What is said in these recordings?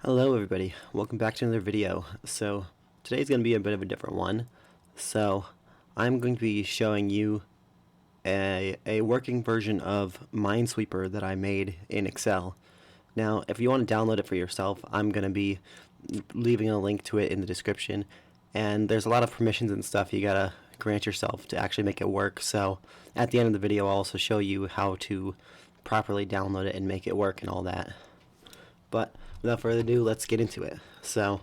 Hello everybody, welcome back to another video. So today's going to be a bit of a different one. So I'm going to be showing you a working version of Minesweeper that I made in Excel. Now if you want to download it for yourself, I'm going to be leaving a link to it in the description, and there's a lot of permissions and stuff you gotta grant yourself to actually make it work. So at the end of the video I'll also show you how to properly download it and make it work and all that. But without further ado, let's get into it. So,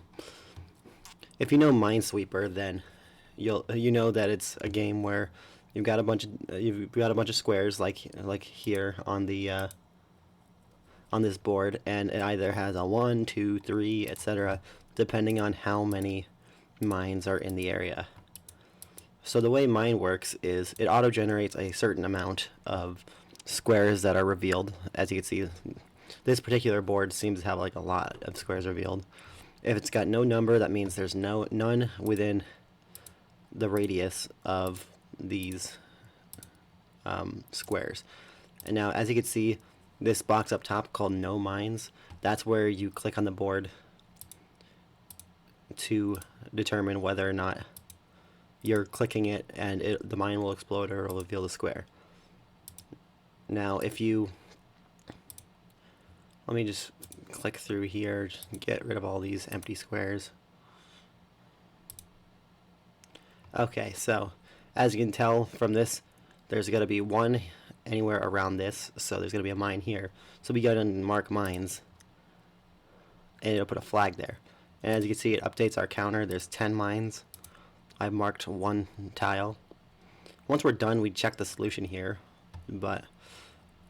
if you know Minesweeper, then you know that it's a game where you've got a bunch of squares like here on the on this board, and it either has a 1, 2, 3, etc., depending on how many mines are in the area. So the way mine works is it auto generates a certain amount of squares that are revealed. As you can see, this particular board seems to have like a lot of squares revealed. If it's got no number, that means there's none within the radius of these squares. And now, as you can see, this box up top called No Mines, that's where you click on the board to determine whether or not you're clicking it and the mine will explode or it will reveal the square. Now, if you let me just click through here, just get rid of all these empty squares. Okay, so as you can tell from this, there's going to be one anywhere around this, so there's going to be a mine here. So we go to mark mines, and it'll put a flag there. And as you can see, it updates our counter. There's 10 mines. I've marked one tile. Once we're done, we check the solution here, but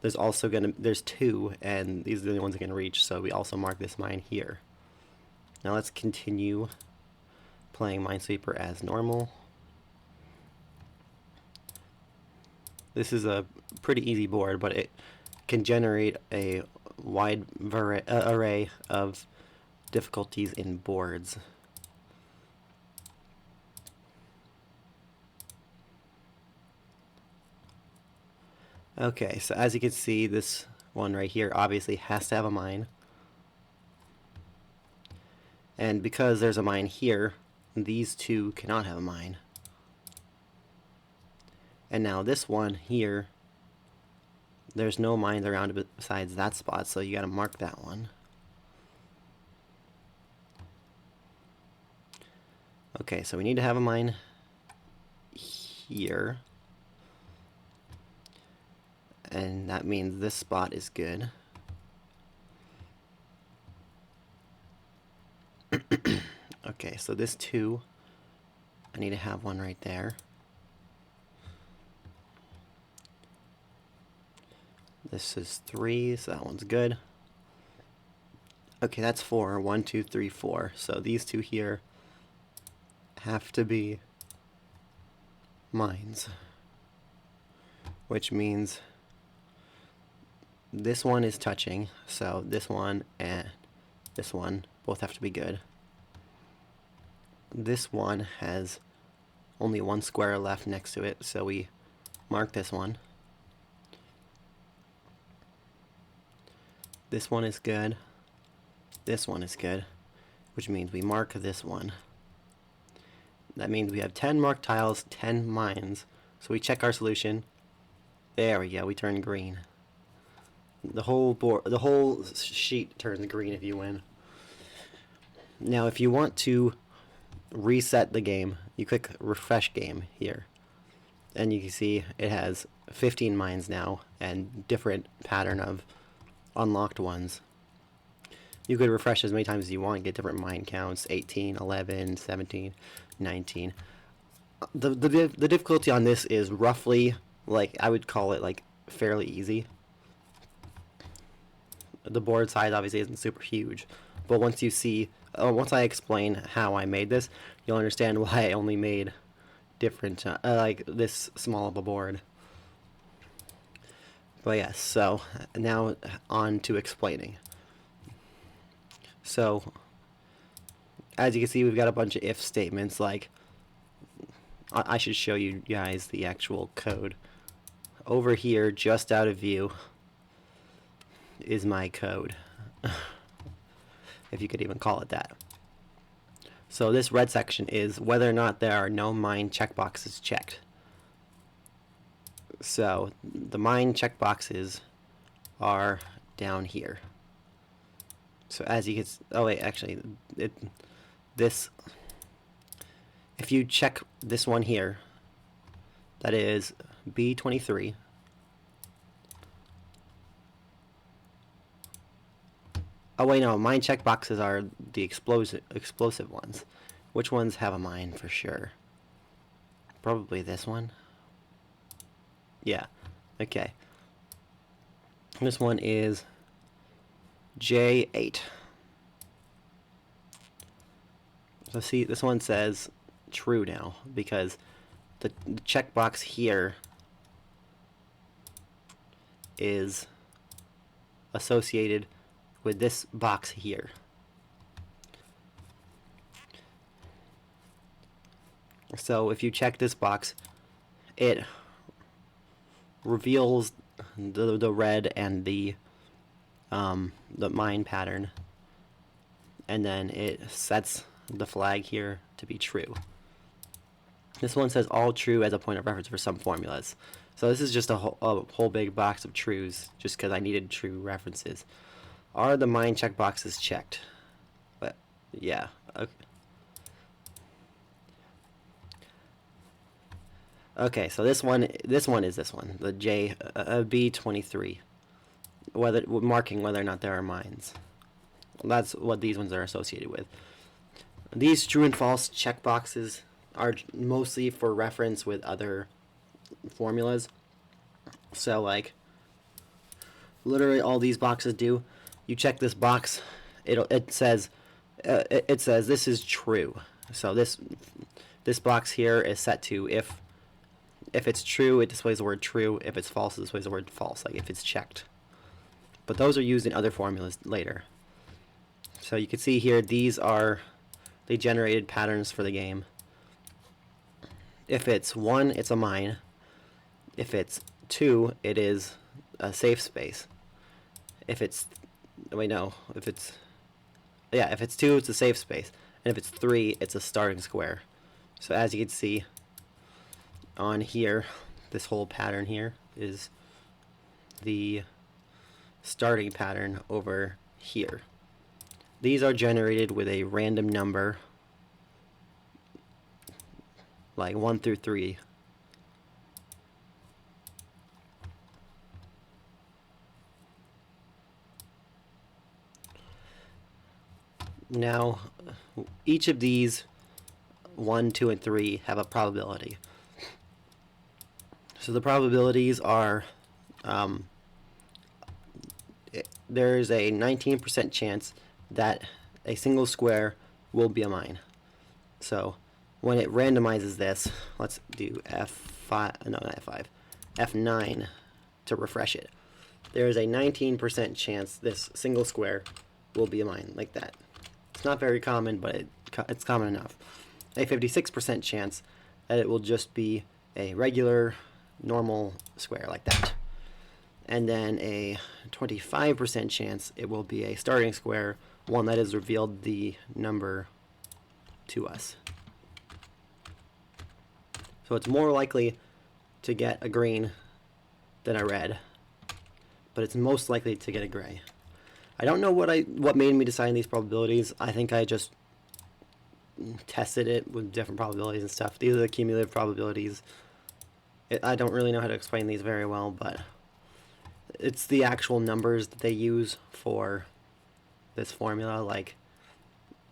there's also there's 2, and these are the only ones I can reach, so we also mark this mine here. Now let's continue playing Minesweeper as normal. This is a pretty easy board, but it can generate a wide array of difficulties in boards. Okay, so as you can see, this one right here obviously has to have a mine. And because there's a mine here, these two cannot have a mine. And now this one here, there's no mines around it besides that spot, so you gotta mark that one. Okay, so we need to have a mine here. And that means this spot is good. Okay, so this 2, I need to have one right there. This is 3, so that one's good. Okay, that's 4. 1, 2, 3, 4. So these 2 here have to be mines, which means this one is touching, so this one and this one both have to be good. This one has only one square left next to it, so we mark this one. This one is good. This one is good, which means we mark this one. That means we have 10 marked tiles, 10 mines. So we check our solution. There we go, we turn green. The whole sheet turns green if you win. Now if you want to reset the game, you click refresh game here, and you can see it has 15 mines now and different pattern of unlocked ones. You could refresh as many times as you want and get different mine counts: 18, 11, 17, 19. The difficulty on this is roughly, like, I would call it like fairly easy. The board size obviously isn't super huge, but once you see, once I explain how I made this, you'll understand why I only made different, like this small of a board. But yes, so now on to explaining. So, as you can see, we've got a bunch of if statements. Like, I should show you guys the actual code. Over here, just out of view, is my code. if you could even call it that. So this red section is whether or not there are no mine checkboxes checked. So the mine checkboxes are down here. So as you can, oh wait, actually, if you check this one here, that is B23. Oh wait, no, mine checkboxes are the explosive ones. Which ones have a mine for sure? Probably this one. Yeah. Okay. This one is J8. So see, this one says true now because the checkbox here is associated with this box here. So if you check this box, it reveals the red and the mine pattern, and then it sets the flag here to be true. This one says all true as a point of reference for some formulas. So this is just a whole big box of trues, just because I needed true references. Are the mine checkboxes checked? But yeah. Okay, so this one is the B23, marking whether or not there are mines. That's what these ones are associated with. These true and false checkboxes are mostly for reference with other formulas. So like, literally all these boxes do. You check this box, it says this is true. So this box here is set to if it's true, it displays the word true. If it's false, it displays the word false, like if it's checked. But those are used in other formulas later. So you can see here, they generated patterns for the game. If it's 1, it's a mine. If it's 2, it is a safe space. If it's 2, it's a safe space. And if it's 3, it's a starting square. So as you can see on here, this whole pattern here is the starting pattern over here. These are generated with a random number, like 1 through 3. Now, each of these 1, 2, and 3 have a probability. So the probabilities are, there's a 19% chance that a single square will be a mine. So when it randomizes this, let's do F5, no, not F5, F9 to refresh it. There's a 19% chance this single square will be a mine, like that. It's not very common, but it's common enough. A 56% chance that it will just be a regular, normal square, like that. And then a 25% chance it will be a starting square, one that has revealed the number to us. So it's more likely to get a green than a red, but it's most likely to get a gray. I don't know what made me decide these probabilities. I think I just tested it with different probabilities and stuff. These are the cumulative probabilities. I don't really know how to explain these very well, but it's the actual numbers that they use for this formula. Like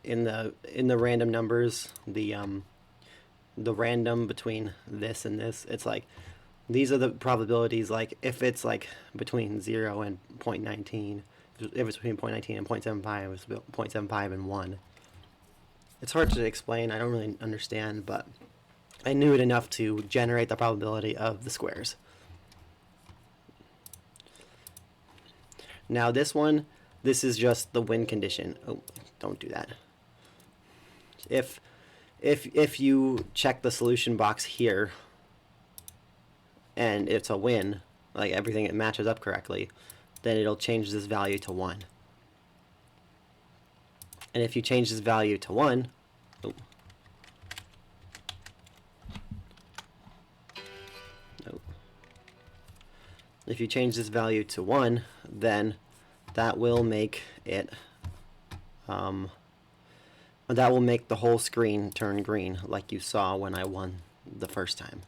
in the random numbers, the random between this and this, it's like these are the probabilities. Like if it's like between 0 and 0.19, if it's between 0.19 and 0.75, it's 0.75 and 1. It's hard to explain. I don't really understand, but I knew it enough to generate the probability of the squares. Now this one, this is just the win condition. Oh, don't do that. If you check the solution box here and it's a win, like everything it matches up correctly, then it'll change this value to 1. And if you change this value to 1, oh, no. If you change this value to 1, then that will make it, that will make the whole screen turn green, like you saw when I won the first time.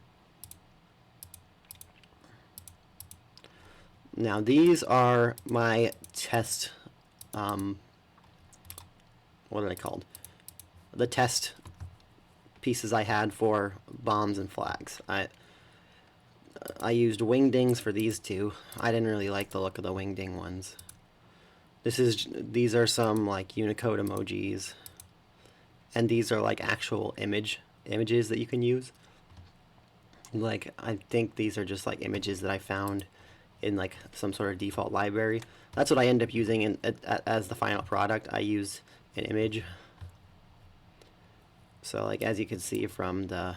Now these are my test, what are they called? The test pieces I had for bombs and flags. I used wingdings for these two. I didn't really like the look of the wingding ones. These are some like Unicode emojis, and these are like actual images that you can use. Like, I think these are just like images that I found in like some sort of default library. That's what I end up using as the final product. I use an image. So like, as you can see from the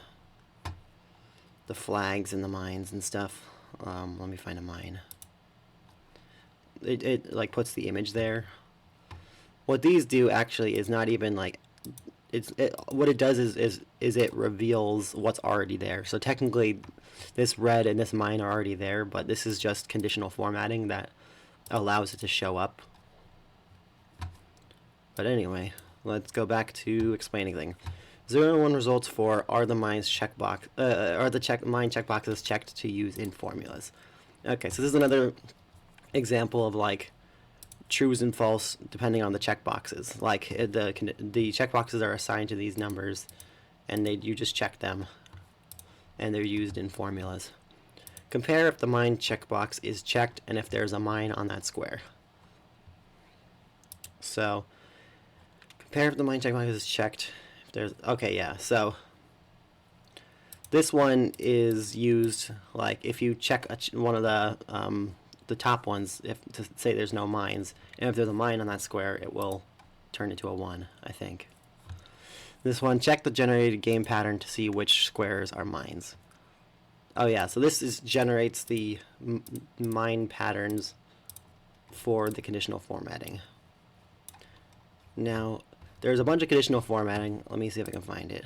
flags and the mines and stuff, let me find a mine. It like puts the image there. What these do actually is not even like, what it does is it reveals what's already there. So technically this red and this mine are already there, but this is just conditional formatting that allows it to show up. But anyway, let's go back to explaining things. 0 and 1 results for are the mines checkbox mine checkboxes checked to use in formulas. Okay, so this is another example of like trues and false depending on the checkboxes. Like the checkboxes are assigned to these numbers, and you just check them, and they're used in formulas. Compare if the mine checkbox is checked and if there's a mine on that square. So compare if the mine checkbox is checked. If there's so this one is used like if you check one of the top ones, if to say there's no mines, and if there's a mine on that square, it will turn into a 1, I think. This one, check the generated game pattern to see which squares are mines. Oh yeah, so this generates the mine patterns for the conditional formatting. Now, there's a bunch of conditional formatting. Let me see if I can find it.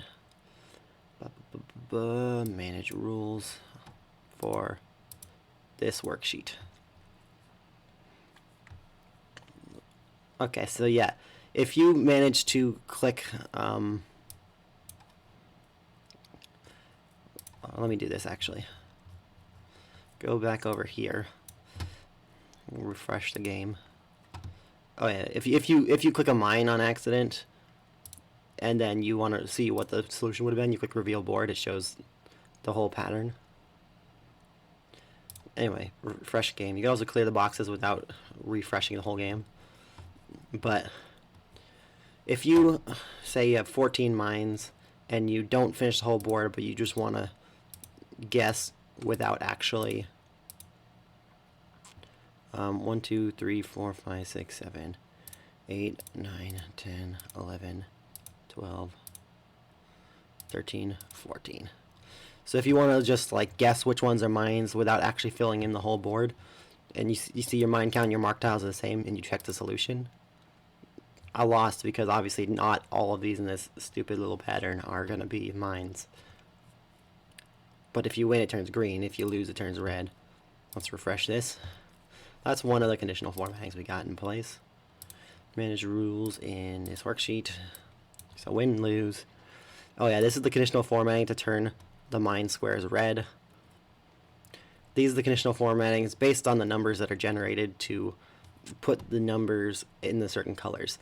Manage rules for this worksheet. Okay, so yeah, if you manage to click, let me do this actually. Go back over here, refresh the game. Oh yeah, if you click a mine on accident, and then you want to see what the solution would have been, you click reveal board. It shows the whole pattern. Anyway, refresh game. You can also clear the boxes without refreshing the whole game. But if you say you have 14 mines and you don't finish the whole board, but you just want to guess without actually 1, 2, 3, 4, 5, 6, 7, 8, 9, 10, 11, 12, 13, 14. So if you want to just like guess which ones are mines without actually filling in the whole board, and you see your mine count and your mark tiles are the same, and you check the solution, I lost because obviously not all of these in this stupid little pattern are going to be mines. But if you win, it turns green. If you lose, it turns red. Let's refresh this. That's one of the conditional formattings we got in place. Manage rules in this worksheet. So win, lose. Oh yeah, this is the conditional formatting to turn the mine squares red. These are the conditional formattings based on the numbers that are generated to put the numbers in the certain colors.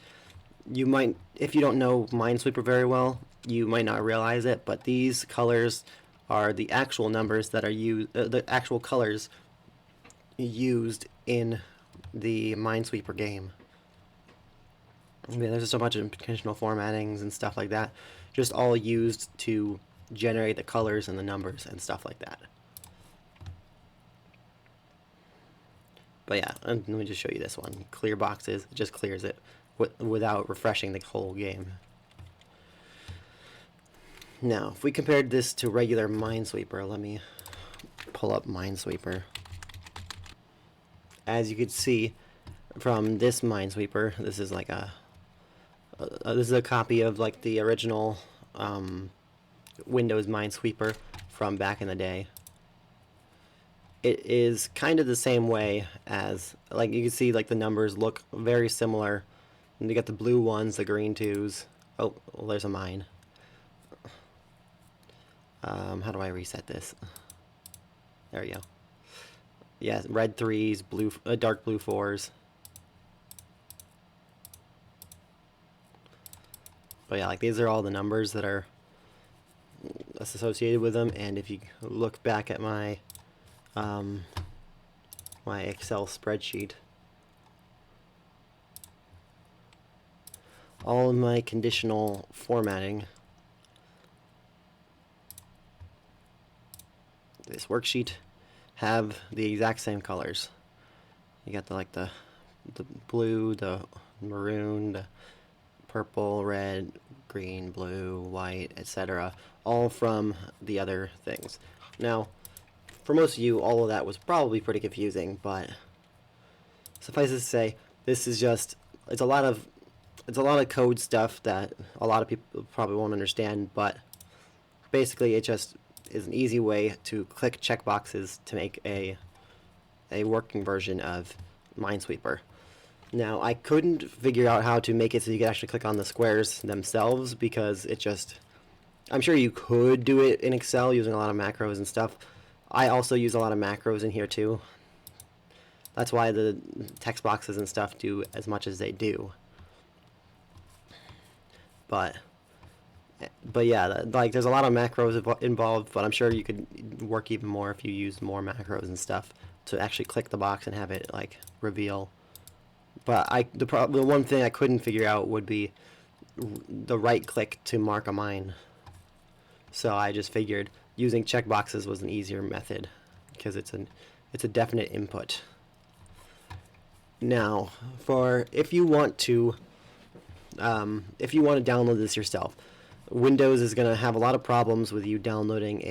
You might, if you don't know Minesweeper very well, you might not realize it, but these colors are the actual numbers that are used, the actual colors used in the Minesweeper game. I mean, there's just a bunch of conditional formattings and stuff like that, just all used to generate the colors and the numbers and stuff like that. But yeah, let me just show you this one. Clear boxes, it just clears it without refreshing the whole game. Now, if we compared this to regular Minesweeper, let me pull up Minesweeper. As you can see from this Minesweeper, this is like a This is a copy of like the original Windows Minesweeper from back in the day. It is kind of the same way as, like, you can see like the numbers look very similar. And you got the blue ones, the green twos. Oh, well, there's a mine. How do I reset this? There we go. Yeah, red threes, blue, dark blue fours. But yeah, like these are all the numbers that are associated with them. And if you look back at my my Excel spreadsheet, all of my conditional formatting, this worksheet, have the exact same colors. You got the blue, the maroon, the purple, red, green, blue, white, etc. all from the other things. Now, for most of you, all of that was probably pretty confusing, but suffice it to say, this is just, it's a lot of code stuff that a lot of people probably won't understand, but basically it just is an easy way to click checkboxes to make a working version of Minesweeper. Now, I couldn't figure out how to make it so you could actually click on the squares themselves, because it just, I'm sure you could do it in Excel using a lot of macros and stuff. I also use a lot of macros in here too. That's why the text boxes and stuff do as much as they do. But yeah, like there's a lot of macros involved, but I'm sure you could work even more if you used more macros and stuff to actually click the box and have it like reveal. But the one thing I couldn't figure out would be the right click to mark a mine. So I just figured using checkboxes was an easier method, because it's a definite input. Now, if you want to download this yourself, Windows is going to have a lot of problems with you downloading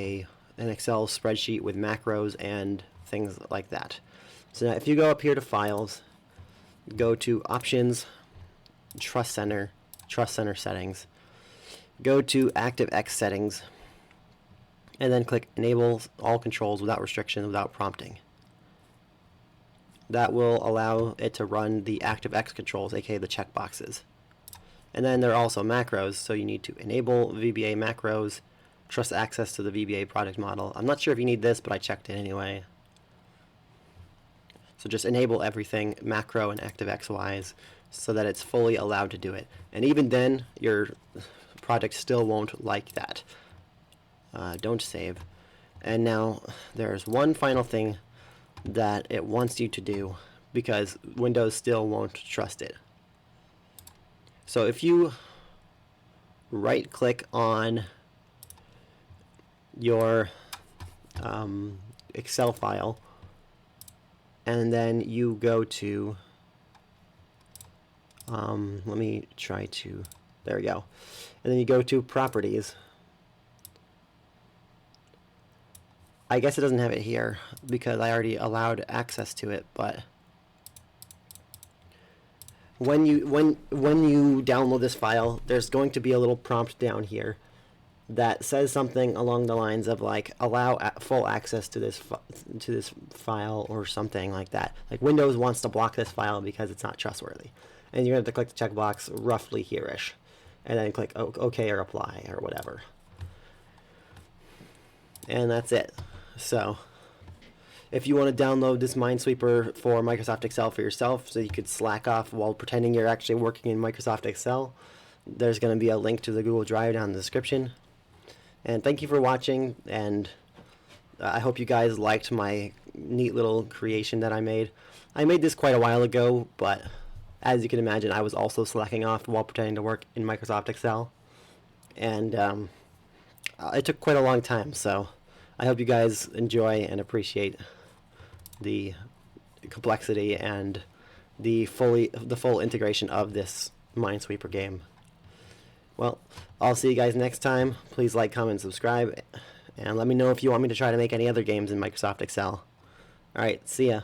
an Excel spreadsheet with macros and things like that. So now if you go up here to Files, go to Options, Trust Center Settings, go to ActiveX Settings, and then click Enable All Controls Without Restriction Without Prompting. That will allow it to run the ActiveX controls, aka the checkboxes. And then there are also macros, so you need to enable VBA macros, trust access to the VBA project model. I'm not sure if you need this, but I checked it anyway. So just enable everything macro and ActiveX wise so that it's fully allowed to do it. And even then, your project still won't like that. Don't save. And now there's one final thing that it wants you to do, because Windows still won't trust it. So if you right click on your Excel file, and then you go to let me try to, there we go, and then you go to Properties. I guess it doesn't have it here because I already allowed access to it, but when you download this file, there's going to be a little prompt down here that says something along the lines of like allow full access to this file or something like that. Like Windows wants to block this file because it's not trustworthy, and you're going to have to click the checkbox roughly here-ish, and then click OK or apply or whatever, and that's it. So if you want to download this Minesweeper for Microsoft Excel for yourself, so you could slack off while pretending you're actually working in Microsoft Excel, there's going to be a link to the Google Drive down in the description. And thank you for watching, and I hope you guys liked my neat little creation that I made. I made this quite a while ago, but as you can imagine, I was also slacking off while pretending to work in Microsoft Excel. And it took quite a long time, so I hope you guys enjoy and appreciate the complexity and the full integration of this Minesweeper game. Well, I'll see you guys next time. Please like, comment, subscribe, and let me know if you want me to try to make any other games in Microsoft Excel. Alright, see ya.